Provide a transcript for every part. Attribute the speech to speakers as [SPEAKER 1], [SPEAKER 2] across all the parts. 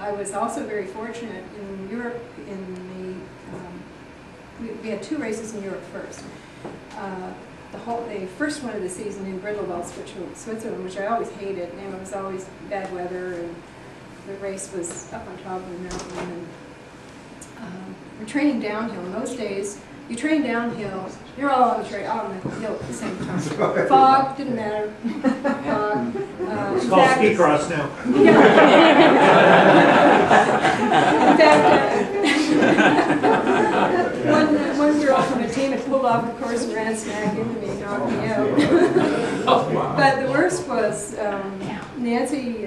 [SPEAKER 1] I was also very fortunate in Europe. We had 2 races in Europe first. The first one of the season in Grindelwald, Switzerland, which I always hated, and it was always bad weather, and the race was up on top of the mountain. And we're training downhill. In those days, you train downhill, you're all on the hill at the same time. Fog, didn't matter. Fog.
[SPEAKER 2] It's called ski cross now.
[SPEAKER 1] Yeah. In fact, one girl from a team had pulled off the course and ran smack into me and knocked me out. But the worst was Nancy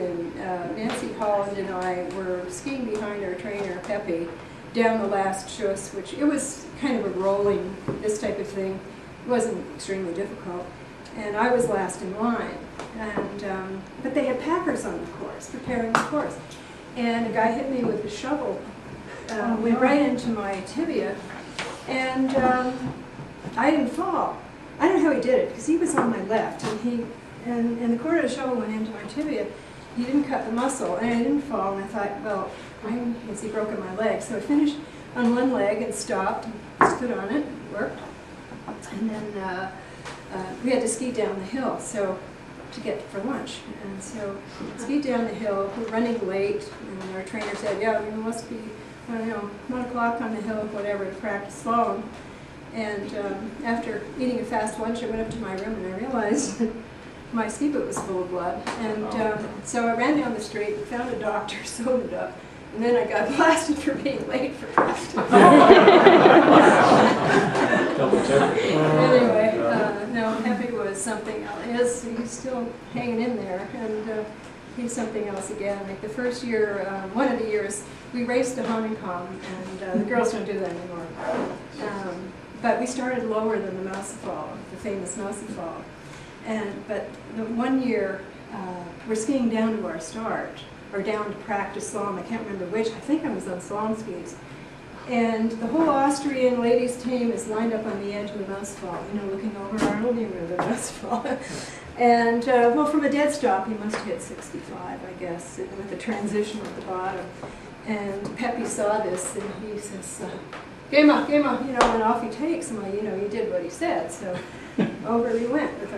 [SPEAKER 1] Holland and I were skiing behind our trainer, Pepe, down the last schuss, which it was kind of a rolling, this type of thing. It wasn't extremely difficult. And I was last in line. And but they had packers on the course, preparing the course. And a guy hit me with a shovel, went right into my tibia, and I didn't fall. I don't know how he did it, because he was on my left, and the corner of the shovel went into my tibia. He didn't cut the muscle, and I didn't fall, and I thought, well, is he broken my leg? So I finished on one leg and stopped, and stood on it, worked, and then we had to ski down the hill to get for lunch. And so skied down the hill, we were running late, and our trainer said, yeah, you must be, 1 o'clock on the hill, whatever, to practice slalom. And after eating a fast lunch, I went up to my room and I realized that my ski boot was full of blood. And so I ran down the street and found a doctor, sewed it up, and then I got blasted for being late for practice. Anyway, no, Pepe was something else. He's still hanging in there, and he's something else again. Like the first year, one of the years, we raced to Honeycomb, and the girls don't do that anymore. But we started lower than the Mousefall, the famous Mousefall. But the one year, we're skiing down to our start, or down to practice slalom. I can't remember which. I think I was on slalom skis. And the whole Austrian ladies team is lined up on the edge of the Mousefall, looking over Arnold, the Mousefall. And, well, from a dead stop, he must have hit 65, I guess, with the transition at the bottom. And Pepe saw this, and he says, game up, and off he takes. And you did what he said. So over we went with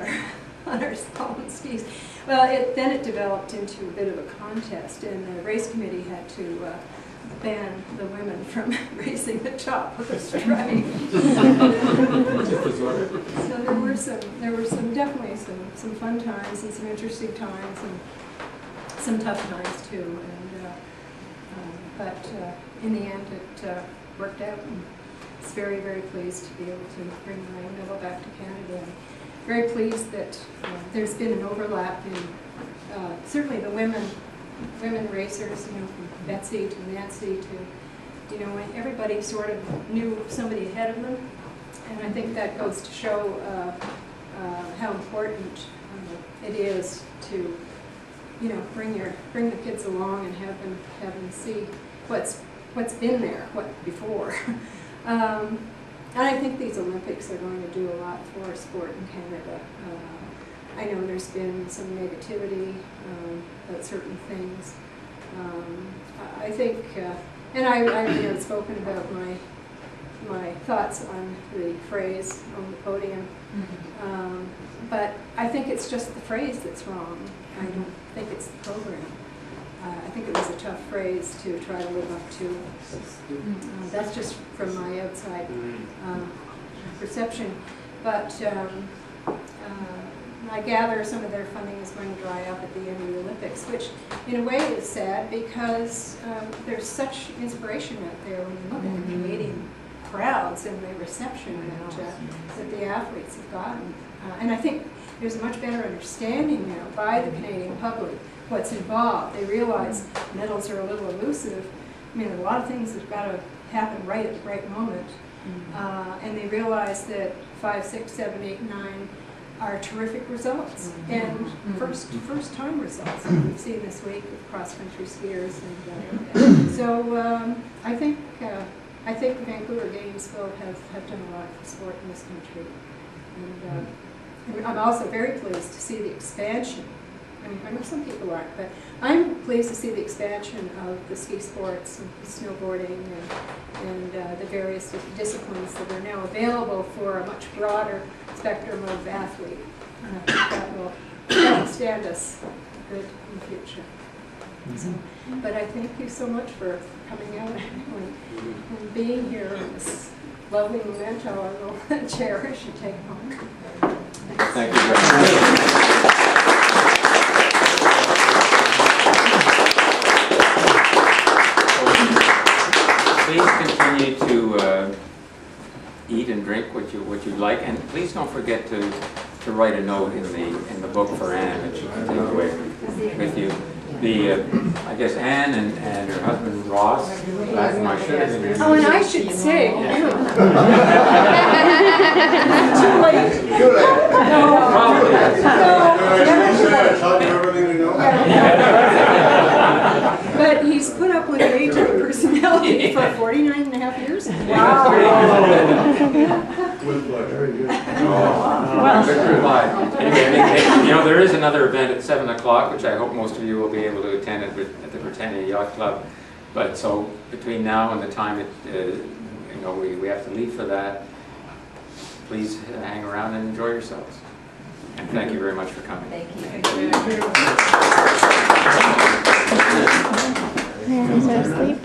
[SPEAKER 1] on our slalom skis. Well, then it developed into a bit of a contest, and the race committee had to ban the women from racing the top of the strike. So there were definitely some fun times and some interesting times and some tough times too. But in the end, it worked out. And I was very, very pleased to be able to bring my medal back to Canada. And very pleased that there's been an overlap in certainly the women racers, from Betsy to Nancy to, when everybody sort of knew somebody ahead of them. And I think that goes to show how important it is to, bring the kids along and have them see what's been there, before. And I think these Olympics are going to do a lot for sport in Canada. I know there's been some negativity about certain things. I think, and I had spoken about my thoughts on the phrase on the podium, but I think it's just the phrase that's wrong. I don't think it's the program. I think it was a tough phrase to try to live up to. That's just from my outside perception. But I gather some of their funding is going to dry up at the end of the Olympics, which in a way is sad because there's such inspiration out there when you look at the Canadian crowds and the reception that the athletes have gotten. And I think there's a much better understanding now by the Canadian public what's involved. They realize medals are a little elusive. I mean, a lot of things have got to happen right at the right moment. And they realize that 5, 6, 7, 8, 9 are terrific results, and first time results that we've seen this week with cross-country skiers. And so I think the Vancouver Games will have done a lot for sport in this country. And I'm also very pleased to see the expansion I know some people aren't, but I'm pleased to see the expansion of the ski sports and snowboarding and the various disciplines that are now available for a much broader spectrum of athlete. That will stand us good in the future. So, but I thank you so much for coming out and being here in this lovely memento I will cherish and take home.
[SPEAKER 3] Thank you very much. Please continue to eat and drink what you like, and please don't forget to write a note in the book for Anne that she can take away with you. I guess Anne and her husband Ross.
[SPEAKER 1] Oh, and I should sing. Too late. But he's put up with age and personality for 49 and a half years. Wow.
[SPEAKER 4] With pleasure.
[SPEAKER 3] Anyway, you know, there is another event at 7 o'clock, which I hope most of you will be able to attend at the Britannia Yacht Club. But so between now and the time you know, we have to leave for that, please hang around and enjoy yourselves. And thank you very much for coming.
[SPEAKER 5] Thank you. Is there asleep?